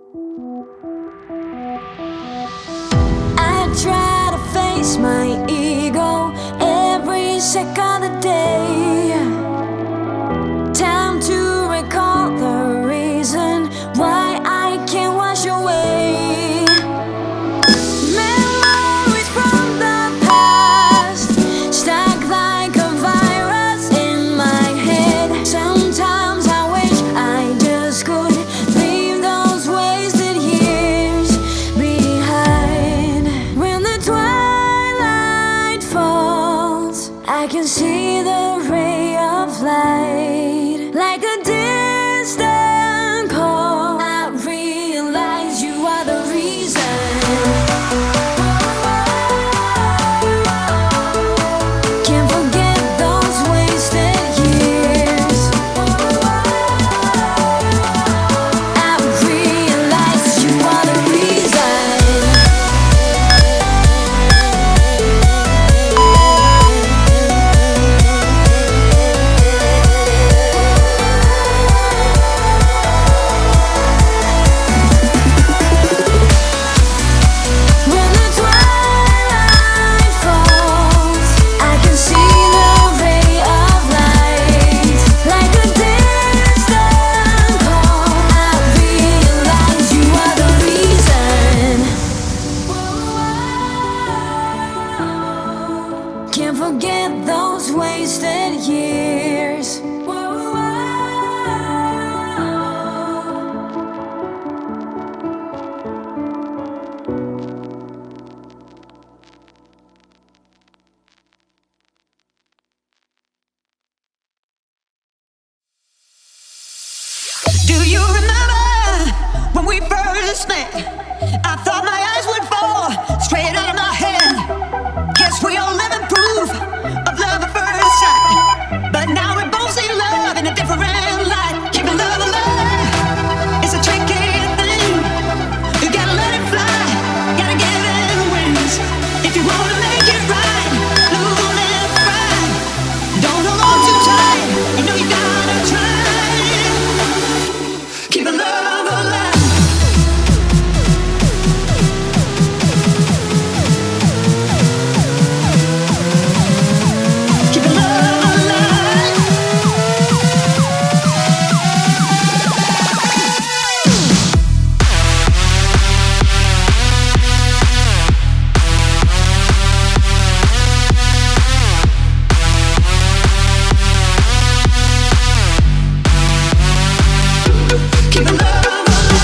I try to face my ego every second of the day. Time to recall the reason why I can't wash away memories from the past, stuck like a virus in my head. Sometimes I wish I just could leave those wasted years behind. When the twilight falls, I can see the ray of light, like a distant call. I realize you are the reason. Can't forget those wasted years. I realize you are the reason. When the twilight falls, I can see the ray of light, like a distant call. I realize you are the reason. Can't forget those wasted years. Do you remember when we first met? I thought my eyes would fall straight out of my head. Guess we all living proof of love at first sight. But now we both see love in a different light. Keeping love alive, it's a tricky thing. You gotta let it fly, gotta give it wings. If you wanna make it right, don't let it fry. Don't hold on too tight, you know you gotta try. Keeping love alive. Keeping love alive. Keeping love alive.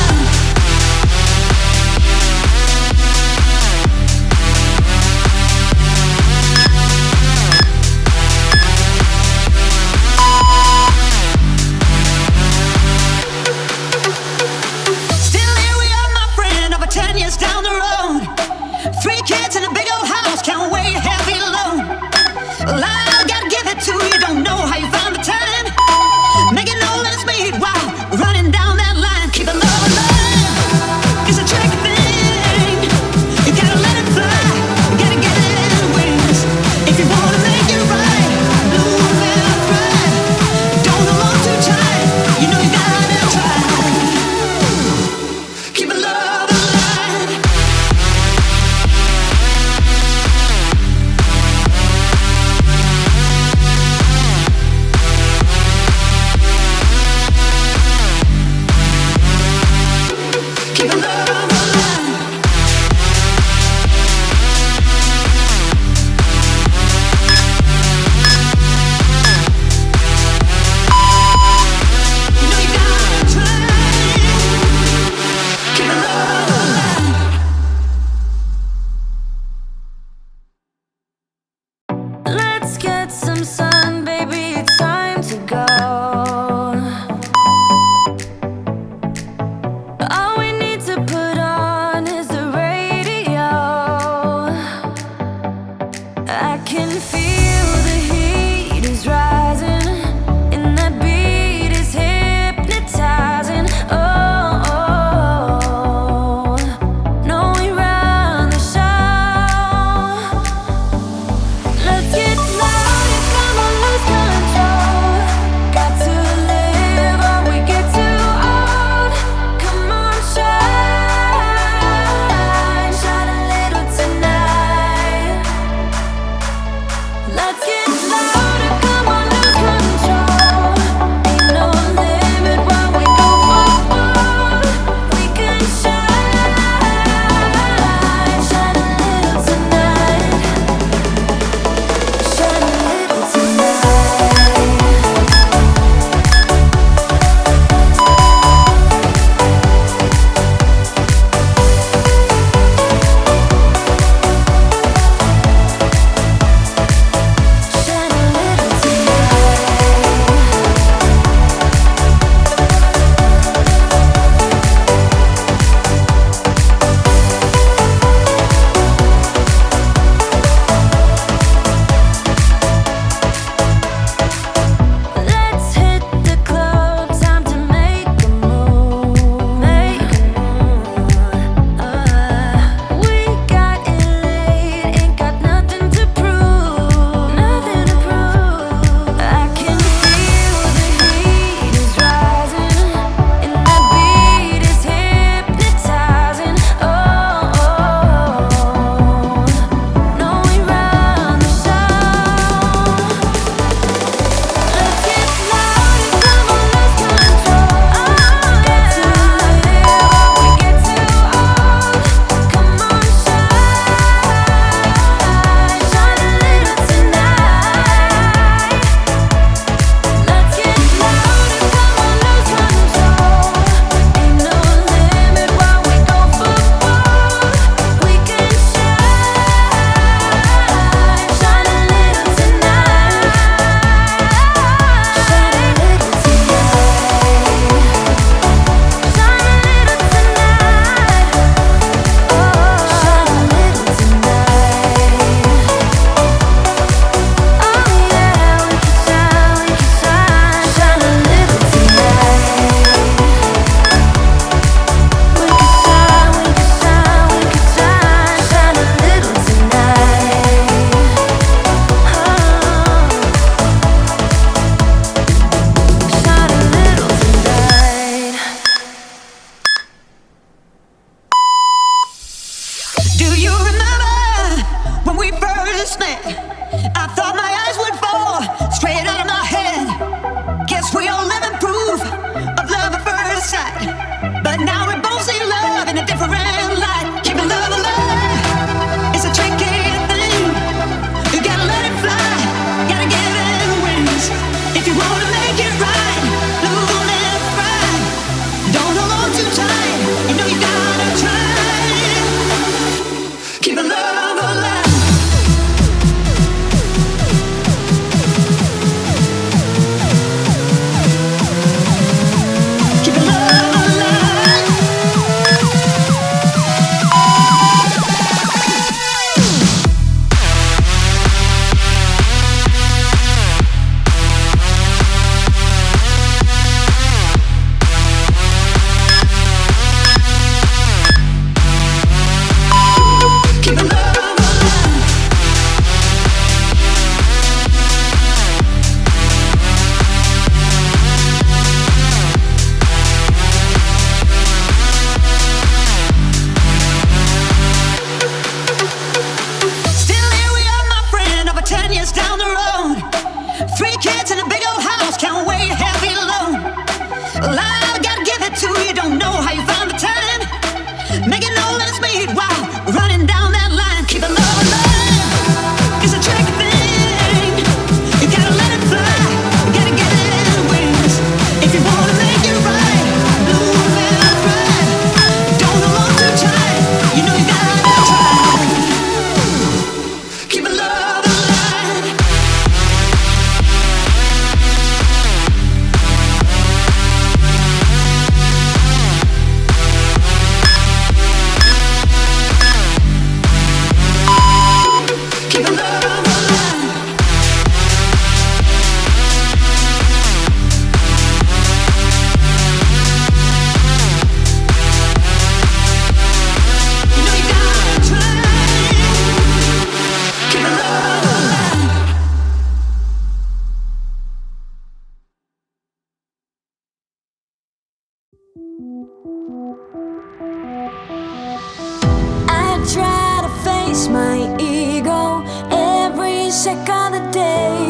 release my ego every second of the day.